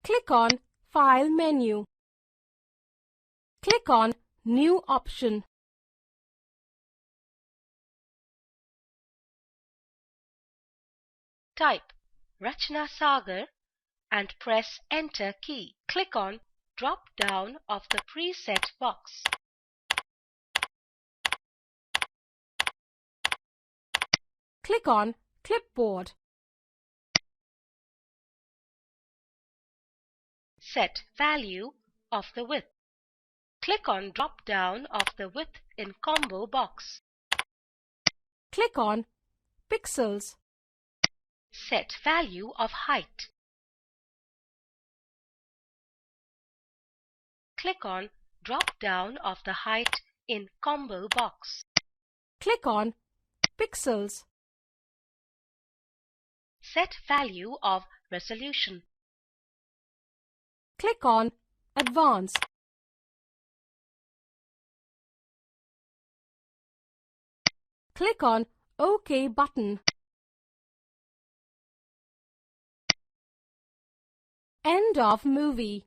Click on File menu. Click on New option. Type Rachna Sagar and press Enter key. Click on drop down of the preset box. Click on Clipboard. Set value of the width. Click on drop down of the width in combo box. Click on Pixels. Set value of height. Click on drop down of the height in combo box. Click on Pixels. Set value of resolution. Click on Advanced. Click on OK button. End of movie.